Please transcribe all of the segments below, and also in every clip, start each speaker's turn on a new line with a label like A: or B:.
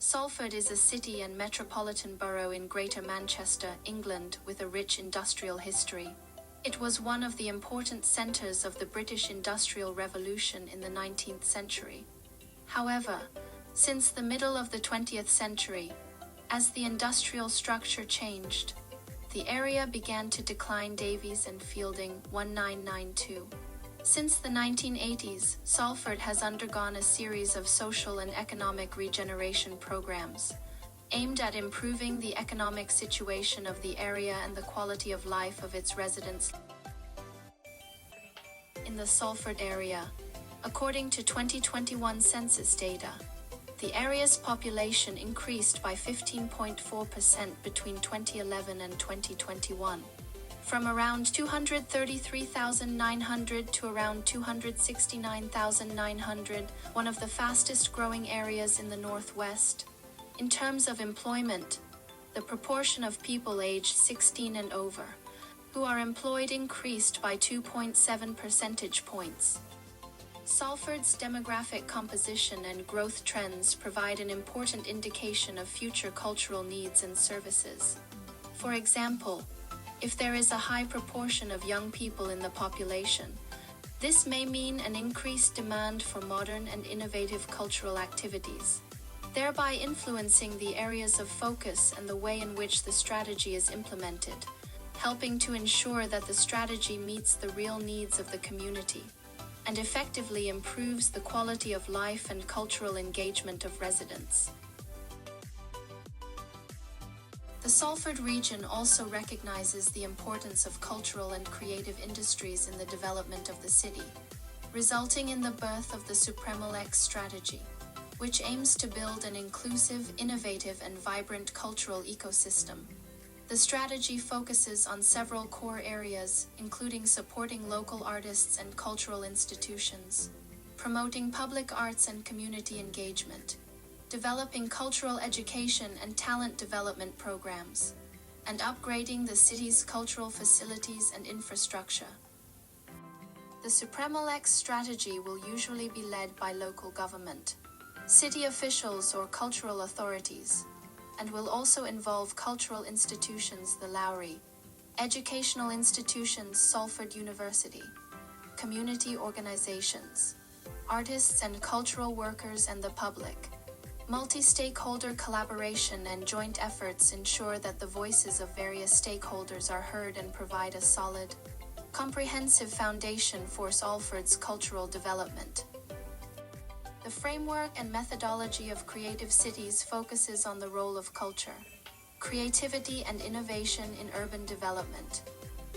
A: Salford is a city and metropolitan borough in Greater Manchester, England, with a rich industrial history. It was one of the important centres of the British Industrial Revolution in the 19th century. However, since the middle of the 20th century, as the industrial structure changed, the area began to decline. Davies and Fielding, 1992. Since the 1980s, Salford has undergone a series of social and economic regeneration programs, aimed at improving the economic situation of the area and the quality of life of its residents. In the Salford area, according to 2021 census data, the area's population increased by 15.4% between 2011 and 2021, from around 233,900 to around 269,900, one of the fastest growing areas in the Northwest. In terms of employment, the proportion of people aged 16 and over who are employed increased by 2.7 percentage points. Salford's demographic composition and growth trends provide an important indication of future cultural needs and services. For example, if there is a high proportion of young people in the population, this may mean an increased demand for modern and innovative cultural activities, thereby influencing the areas of focus and the way in which the strategy is implemented, helping to ensure that the strategy meets the real needs of the community and effectively improves the quality of life and cultural engagement of residents. The Salford region also recognizes the importance of cultural and creative industries in the development of the city, resulting in the birth of the Supremel X strategy, which aims to build an inclusive, innovative, and vibrant cultural ecosystem. The strategy focuses on several core areas, including supporting local artists and cultural institutions, promoting public arts and community engagement, developing cultural education and talent development programs, and upgrading the city's cultural facilities and infrastructure. The Supremel X strategy will usually be led by local government, city officials or cultural authorities, and will also involve cultural institutions, the Lowry, educational institutions, Salford University, community organizations, artists and cultural workers, and the public. Multi-stakeholder collaboration and joint efforts ensure that the voices of various stakeholders are heard and provide a solid, comprehensive foundation for Salford's cultural development. The framework and methodology of Creative Cities focuses on the role of culture, creativity, and innovation in urban development.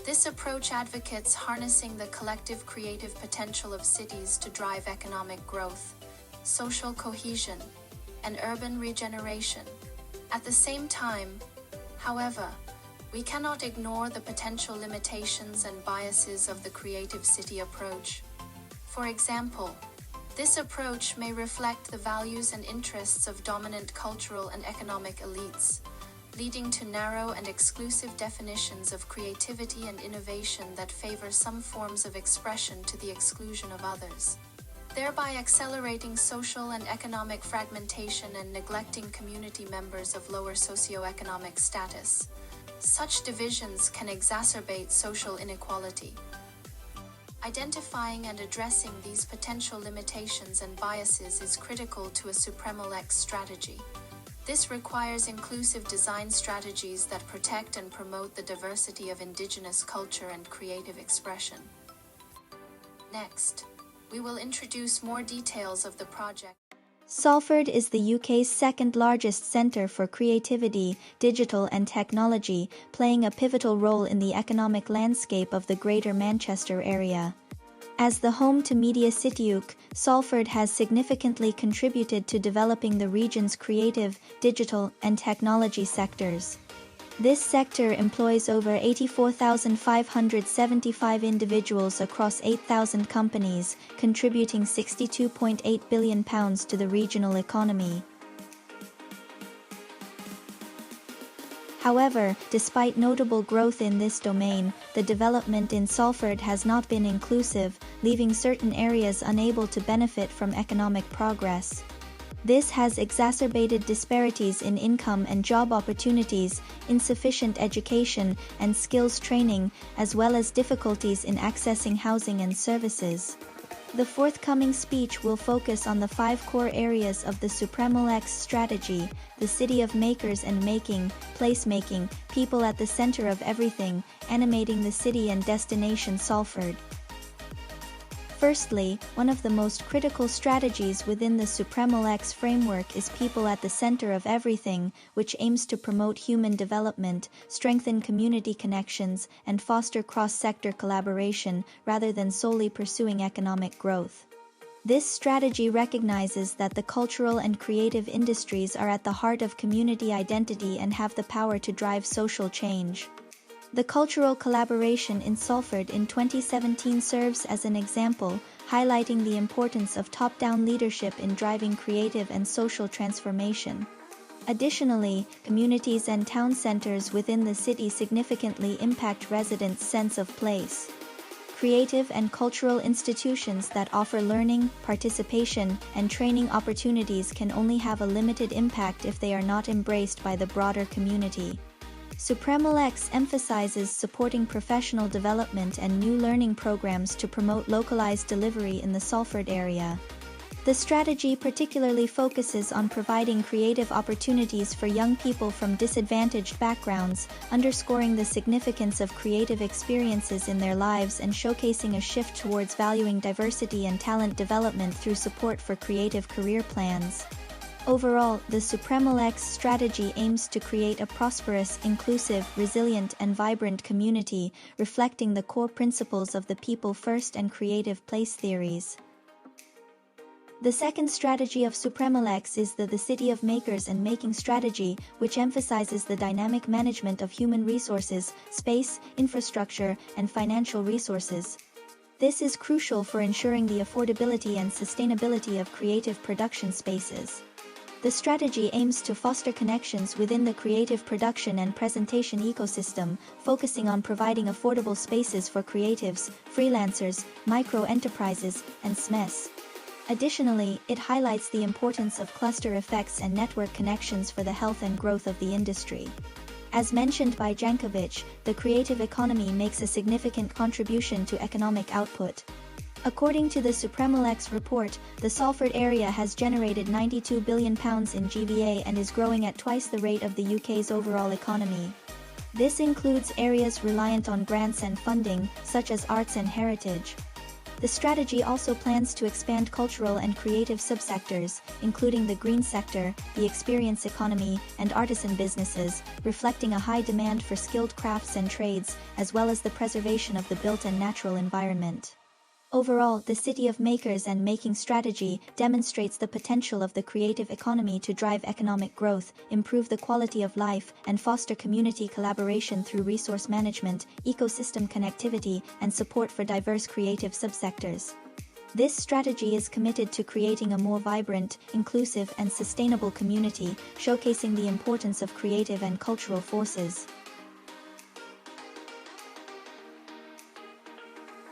A: This approach advocates harnessing the collective creative potential of cities to drive economic growth, social cohesion, and urban regeneration. At the same time, however, we cannot ignore the potential limitations and biases of the Creative City approach. For example, this approach may reflect the values and interests of dominant cultural and economic elites, leading to narrow and exclusive definitions of creativity and innovation that favor some forms of expression to the exclusion of others, thereby accelerating social and economic fragmentation and neglecting community members of lower socioeconomic status. Such divisions can exacerbate social inequality. Identifying and addressing these potential limitations and biases is critical to a Supremel X strategy. This requires inclusive design strategies that protect and promote the diversity of Indigenous culture and creative expression. Next, we will introduce more details of the project.
B: Salford is the UK's second largest centre for creativity, digital and technology, playing a pivotal role in the economic landscape of the Greater Manchester area. As the home to Media City UK, Salford has significantly contributed to developing the region's creative, digital and technology sectors. This sector employs over 84,575 individuals across 8,000 companies, contributing £62.8 billion to the regional economy. However, despite notable growth in this domain, the development in Salford has not been inclusive, leaving certain areas unable to benefit from economic progress. This has exacerbated disparities in income and job opportunities, insufficient education and skills training, as well as difficulties in accessing housing and services. The forthcoming speech will focus on the 5 core areas of the Supremo Lex strategy: the city of makers and making, placemaking, people at the center of everything, animating the city and destination Salford. Firstly, one of the most critical strategies within the Supremo Lex framework is people at the center of everything, which aims to promote human development, strengthen community connections, and foster cross-sector collaboration, rather than solely pursuing economic growth. This strategy recognizes that the cultural and creative industries are at the heart of community identity and have the power to drive social change. The cultural collaboration in Salford in 2017 serves as an example, highlighting the importance of top-down leadership in driving creative and social transformation. Additionally, communities and town centers within the city significantly impact residents' sense of place. Creative and cultural institutions that offer learning, participation, and training opportunities can only have a limited impact if they are not embraced by the broader community. Supremo Lex emphasizes supporting professional development and new learning programs to promote localized delivery in the Salford area. The strategy particularly focuses on providing creative opportunities for young people from disadvantaged backgrounds, underscoring the significance of creative experiences in their lives and showcasing a shift towards valuing diversity and talent development through support for creative career plans. Overall, the Supremo Lex strategy aims to create a prosperous, inclusive, resilient, and vibrant community, reflecting the core principles of the people first and creative place theories. The second strategy of Supremo Lex is the city of makers and making strategy, which emphasizes the dynamic management of human resources, space, infrastructure, and financial resources. This is crucial for ensuring the affordability and sustainability of creative production spaces. The strategy aims to foster connections within the creative production and presentation ecosystem, focusing on providing affordable spaces for creatives, freelancers, micro-enterprises, and SMEs. Additionally, it highlights the importance of cluster effects and network connections for the health and growth of the industry. As mentioned by Jankovic, the creative economy makes a significant contribution to economic output. According to the Supremo Lex report, the Salford area has generated £92 billion in GVA and is growing at twice the rate of the UK's overall economy. This includes areas reliant on grants and funding, such as arts and heritage. The strategy also plans to expand cultural and creative subsectors, including the green sector, the experience economy, and artisan businesses, reflecting a high demand for skilled crafts and trades, as well as the preservation of the built and natural environment. Overall, the city of makers and making strategy demonstrates the potential of the creative economy to drive economic growth, improve the quality of life, and foster community collaboration through resource management, ecosystem connectivity, and support for diverse creative subsectors. This strategy is committed to creating a more vibrant, inclusive, and sustainable community, showcasing the importance of creative and cultural forces.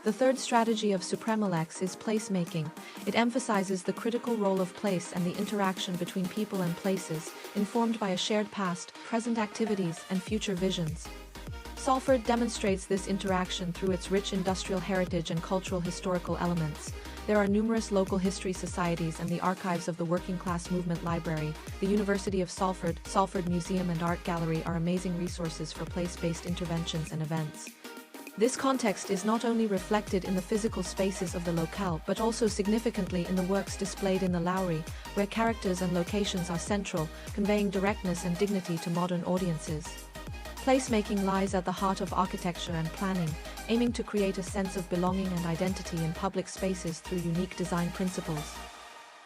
C: The third strategy of Supremo Lex is placemaking. It emphasizes the critical role of place and the interaction between people and places, informed by a shared past, present activities, and future visions. Salford demonstrates this interaction through its rich industrial heritage and cultural historical elements. There are numerous local history societies and the archives of the Working Class Movement Library. The University of Salford, Salford Museum and Art Gallery are amazing resources for place-based interventions and events. This context is not only reflected in the physical spaces of the locale but also significantly in the works displayed in the Lowry, where characters and locations are central, conveying directness and dignity to modern audiences. Placemaking lies at the heart of architecture and planning, aiming to create a sense of belonging and identity in public spaces through unique design principles.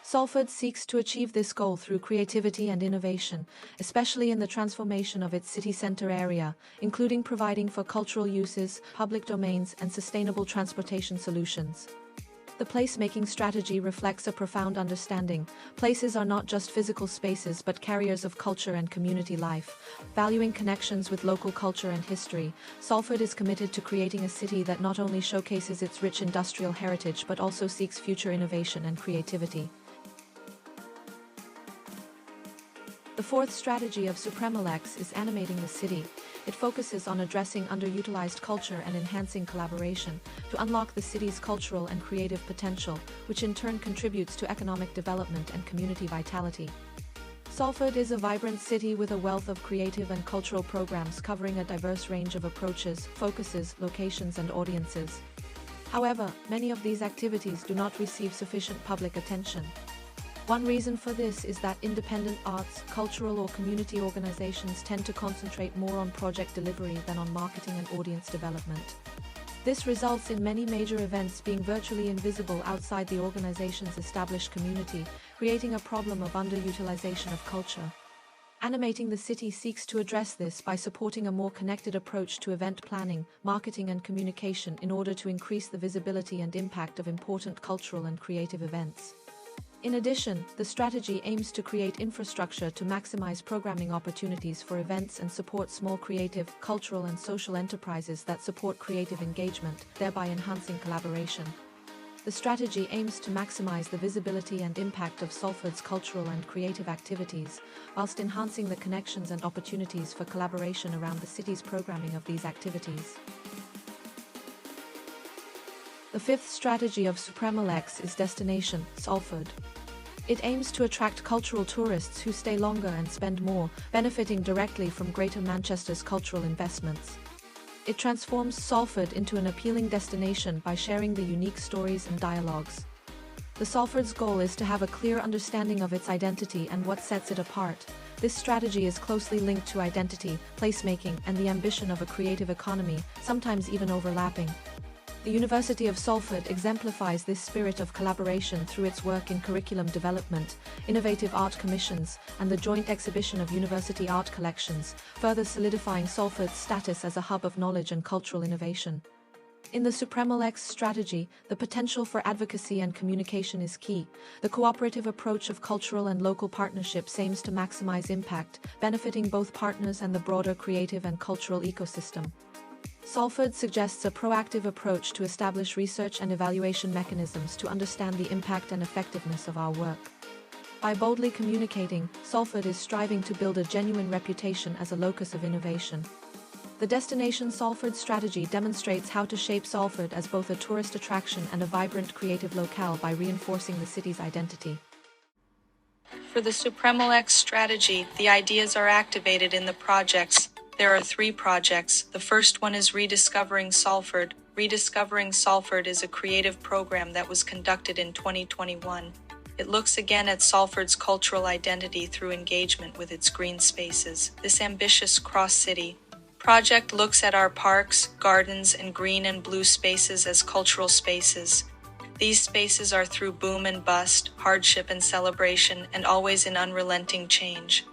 C: Salford seeks to achieve this goal through creativity and innovation, especially in the transformation of its city centre area, including providing for cultural uses, public domains, and sustainable transportation solutions. The placemaking strategy reflects a profound understanding. Places are not just physical spaces but carriers of culture and community life. Valuing connections with local culture and history, Salford is committed to creating a city that not only showcases its rich industrial heritage but also seeks future innovation and creativity. The fourth strategy of Supremalex is animating the city. It focuses on addressing underutilized culture and enhancing collaboration to unlock the city's cultural and creative potential, which in turn contributes to economic development and community vitality. Salford is a vibrant city with a wealth of creative and cultural programs covering a diverse range of approaches, focuses, locations, and audiences. However, many of these activities do not receive sufficient public attention. One reason for this is that independent arts, cultural or community organizations tend to concentrate more on project delivery than on marketing and audience development. This results in many major events being virtually invisible outside the organization's established community, creating a problem of underutilization of culture. Animating the city seeks to address this by supporting a more connected approach to event planning, marketing and communication in order to increase the visibility and impact of important cultural and creative events. In addition, the strategy aims to create infrastructure to maximize programming opportunities for events and support small creative, cultural and social enterprises that support creative engagement, thereby enhancing collaboration. The strategy aims to maximize the visibility and impact of Salford's cultural and creative activities, whilst enhancing the connections and opportunities for collaboration around the city's programming of these activities. The fifth strategy of Supremalex is Destination Salford. It aims to attract cultural tourists who stay longer and spend more, benefiting directly from Greater Manchester's cultural investments. It transforms Salford into an appealing destination by sharing the unique stories and dialogues. The Salford's goal is to have a clear understanding of its identity and what sets it apart. This strategy is closely linked to identity, placemaking, and the ambition of a creative economy, sometimes even overlapping. The University of Salford exemplifies this spirit of collaboration through its work in curriculum development, innovative art commissions, and the joint exhibition of university art collections, further solidifying Salford's status as a hub of knowledge and cultural innovation. In the Supremalex strategy, the potential for advocacy and communication is key. The cooperative approach of cultural and local partnerships aims to maximize impact, benefiting both partners and the broader creative and cultural ecosystem. Salford suggests a proactive approach to establish research and evaluation mechanisms to understand the impact and effectiveness of our work. By boldly communicating, Salford is striving to build a genuine reputation as a locus of innovation. The Destination Salford strategy demonstrates how to shape Salford as both a tourist attraction and a vibrant creative locale by reinforcing the city's identity.
D: For the Supremalex strategy, the ideas are activated in the projects. There are 3 projects. The first one is Rediscovering Salford. Rediscovering Salford is a creative program that was conducted in 2021. It looks again at Salford's cultural identity through engagement with its green spaces. This ambitious cross-city project looks at our parks, gardens, and green and blue spaces as cultural spaces. These spaces are through boom and bust, hardship and celebration, and always in unrelenting change.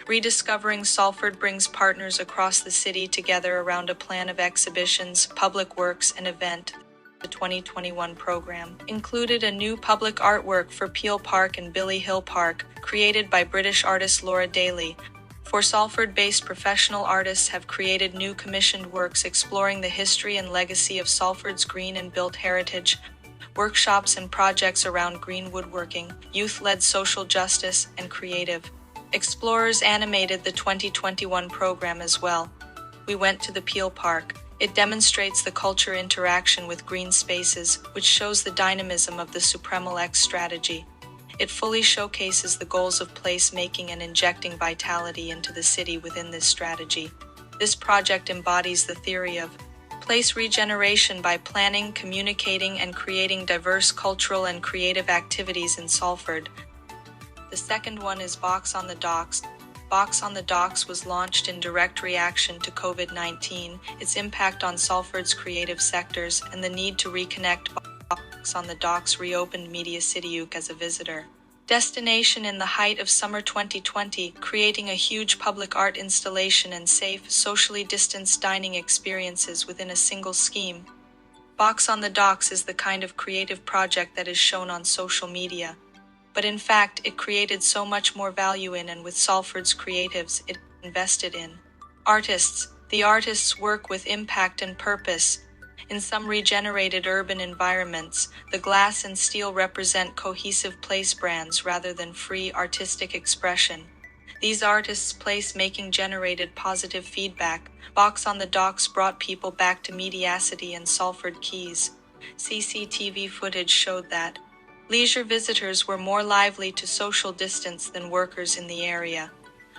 D: Rediscovering Salford brings partners across the city together around a plan of exhibitions, public works, and event. The 2021 program included a new public artwork for Peel Park and Billy Hill Park, created by British artist Laura Daly. 4 Salford-based professional artists have created new commissioned works exploring the history and legacy of Salford's green and built heritage, workshops and projects around green woodworking, youth-led social justice, and creative. Explorers animated the 2021 program as well. We went to the Peel Park. It demonstrates the culture interaction with green spaces, which shows the dynamism of the Supremalex strategy. It fully showcases the goals of place-making and injecting vitality into the city within this strategy. This project embodies the theory of place regeneration by planning, communicating, and creating diverse cultural and creative activities in Salford. The second one is Box on the Docks. Box on the Docks was launched in direct reaction to COVID-19, its impact on Salford's creative sectors, and the need to reconnect. Box on the Docks reopened Media City UK as a visitor destination in the height of summer 2020, creating a huge public art installation and safe, socially distanced dining experiences within a single scheme. Box on the Docks is the kind of creative project that is shown on social media. But in fact, it created so much more value in and with Salford's creatives it invested in. Artists. The artists work with impact and purpose. In some regenerated urban environments, the glass and steel represent cohesive place brands rather than free artistic expression. These artists' place-making generated positive feedback. Box on the Docks brought people back to Mediacity and Salford Quays. CCTV footage showed that leisure visitors were more lively to social distance than workers in the area.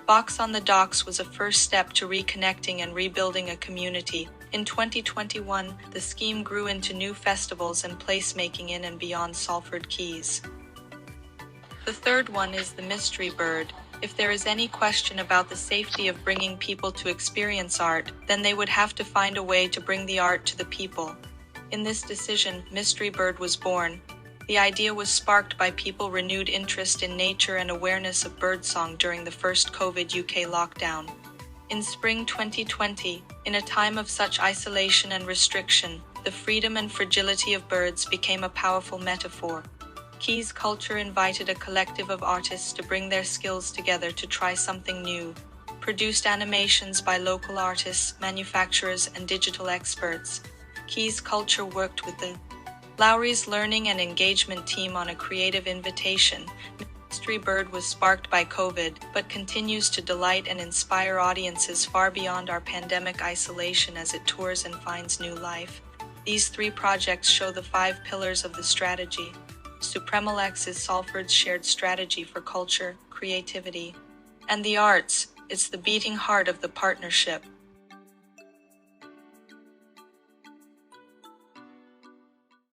D: Box on the Docks was a first step to reconnecting and rebuilding a community. In 2021, the scheme grew into new festivals and placemaking in and beyond Salford Quays. The third one is the Mystery Bird. If there is any question about the safety of bringing people to experience art, then they would have to find a way to bring the art to the people. In this decision, Mystery Bird was born. The idea was sparked by people's renewed interest in nature and awareness of birdsong during the first COVID UK lockdown. In spring 2020, in a time of such isolation and restriction, the freedom and fragility of birds became a powerful metaphor. Quays Culture invited a collective of artists to bring their skills together to try something new. Produced animations by local artists, manufacturers, and digital experts. Quays Culture worked with the Lowry's Learning and Engagement team on a creative invitation. Mystery Bird was sparked by COVID, but continues to delight and inspire audiences far beyond our pandemic isolation as it tours and finds new life. These 3 projects show the 5 pillars of the strategy. Supremalex is Salford's shared strategy for culture, creativity, and the arts. It's the beating heart of the partnership.